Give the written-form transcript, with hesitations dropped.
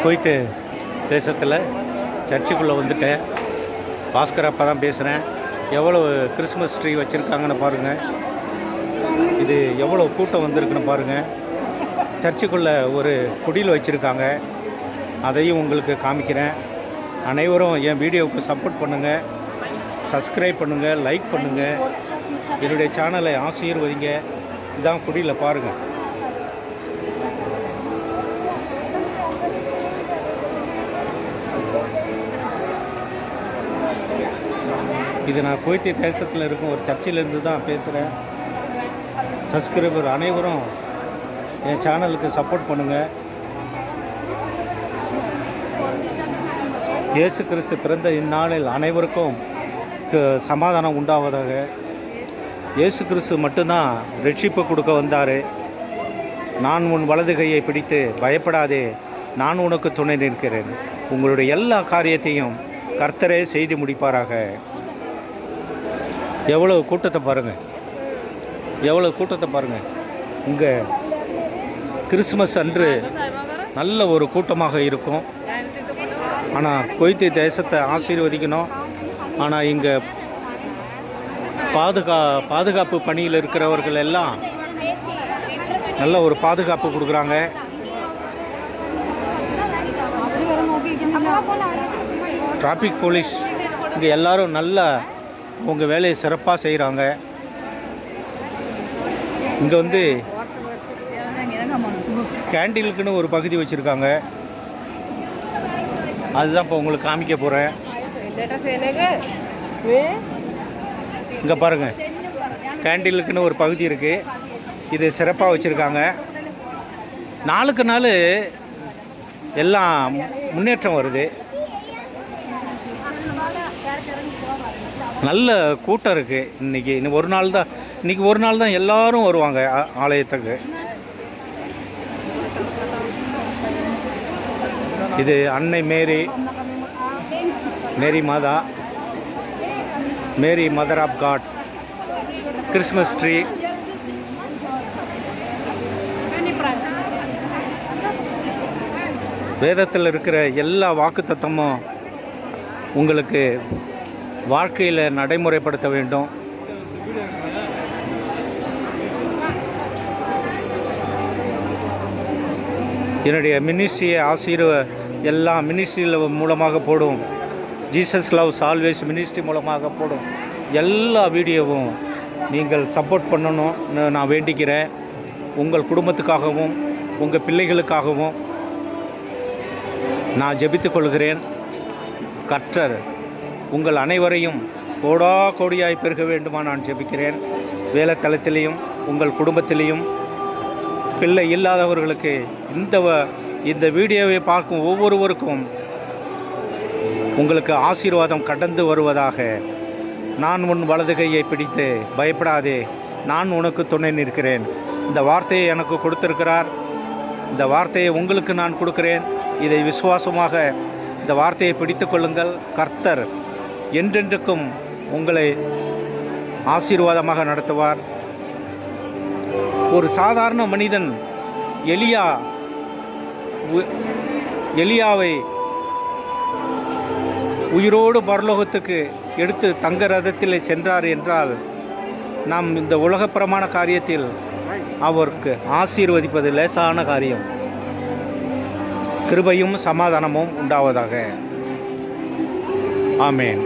Kuwait தேசத்தில் சர்ச்சுக்குள்ளே வந்துட்டேன். பாஸ்கர் அப்பா தான் பேசுகிறேன். எவ்வளோ கிறிஸ்மஸ் ட்ரீ வச்சுருக்காங்கன்னு பாருங்கள். இது எவ்வளோ கூட்டம் வந்திருக்குன்னு பாருங்கள். சர்ச்சுக்குள்ளே ஒரு குடியில் வச்சுருக்காங்க, அதையும் உங்களுக்கு காமிக்கிறேன். அனைவரும் என் வீடியோவுக்கு சப்போர்ட் பண்ணுங்கள், சப்ஸ்கிரைப் பண்ணுங்கள், லைக் பண்ணுங்கள், என்னுடைய சேனலை ஆசீர்வதிங்க. இதான் குடியில் பாருங்கள். இது நான் குவைத்து தேசத்தில் இருக்கும் ஒரு சர்ச்சிலேருந்து தான் பேசுகிறேன். சப்ஸ்கிரைபர் அனைவரும் என் சேனலுக்கு சப்போர்ட் பண்ணுங்கள். இயேசு கிறிஸ்து பிறந்த இந்நாளில் அனைவருக்கும் சமாதானம் உண்டாவதாக. இயேசு கிறிஸ்து மட்டும்தான் ரட்சிப்பு கொடுக்க வந்தார். நான் உன் வலது கையை பிடித்து பயப்படாதே, நான் உனக்கு துணை நிற்கிறேன். உங்களுடைய எல்லா காரியத்தையும் கர்த்தரே செய்து முடிப்பாராக. எவ்வளோ கூட்டத்தை பாருங்கள், எவ்வளோ கூட்டத்தை பாருங்கள். இங்கே கிறிஸ்மஸ் அன்று நல்ல ஒரு கூட்டமாக இருக்கும். ஆனால் குவைத்து தேசத்தை ஆசீர்வதிக்கணும். ஆனால் இங்கே பாதுகாப்பு பணியில் இருக்கிறவர்கள் எல்லாம் நல்ல ஒரு பாதுகாப்பு கொடுக்குறாங்க. டிராஃபிக் போலீஸ் இங்கே எல்லோரும் நல்லா உங்கள் வேலையை சிறப்பாக செய்கிறாங்க. இங்கே வந்து கேண்டீனுக்குன்னு ஒரு பகுதி வச்சுருக்காங்க. அதுதான் இப்போ உங்களுக்கு காமிக்க போகிறேன். இங்கே பாருங்கள், கேண்டீனுக்குன்னு ஒரு பகுதி இருக்குது. இது சிறப்பாக வச்சுருக்காங்க. நாளுக்கு நாள் எல்லாம் முன்னேற்றம் வருது. நல்ல கூட்டம் இருக்குது. இன்றைக்கி ஒரு நாள் தான் எல்லோரும் வருவாங்க ஆலயத்துக்கு. இது அன்னை மேரி மாதா, Mary mother of God Christmas tree. வேதத்தில் இருக்கிற எல்லா வாக்குத்தத்தமும் உங்களுக்கு வாழ்க்கையில் நடைமுறைப்படுத்த வேண்டும். என்னுடைய மினிஸ்ட்ரியை எல்லா மினிஸ்ட்ரியில் மூலமாக போடும். ஜீசஸ் லவ்ஸ் ஆல்வேஸ் மினிஸ்ட்ரி மூலமாக போடும் எல்லா வீடியோவும் நீங்கள் சப்போர்ட் பண்ணணும்னு நான் வேண்டிக்கிறேன். உங்கள் குடும்பத்துக்காகவும் உங்கள் பிள்ளைகளுக்காகவும் நான் ஜெபித்துக் கொள்கிறேன். கர்த்தர் உங்கள் அனைவரையும் கோடியாய் பெருக வேண்டுமா நான் ஜெபிக்கிறேன். வேலைத்தளத்திலையும் உங்கள் குடும்பத்திலையும் பிள்ளை இல்லாதவர்களுக்கு இந்த வீடியோவை பார்க்கும் ஒவ்வொருவருக்கும் உங்களுக்கு ஆசீர்வாதம் கடந்து வருவதாக. நான் உன் வலது கையை பிடித்து பயப்படாதே, நான் உனக்கு துணை நிற்கிறேன். இந்த வார்த்தையை எனக்கு கொடுத்திருக்கிறார். இந்த வார்த்தையை உங்களுக்கு நான் கொடுக்கிறேன். இதை விசுவாசமாக இந்த வார்த்தையை பிடித்து கொள்ளுங்கள். கர்த்தர் என்றென்றுக்கும் உங்களை ஆசீர்வாதமாக நடத்துவார். ஒரு சாதாரண மனிதன் எலியாவை உயிரோடு பரலோகத்துக்கு எடுத்து தங்க ரதத்தில் சென்றார் என்றால், நாம் இந்த உலகப்பிரமாண காரியத்தில் அவருக்கு ஆசீர்வதிப்பது லேசான காரியம். கிருபையும் சமாதானமும் உண்டாவதாக. ஆமென்.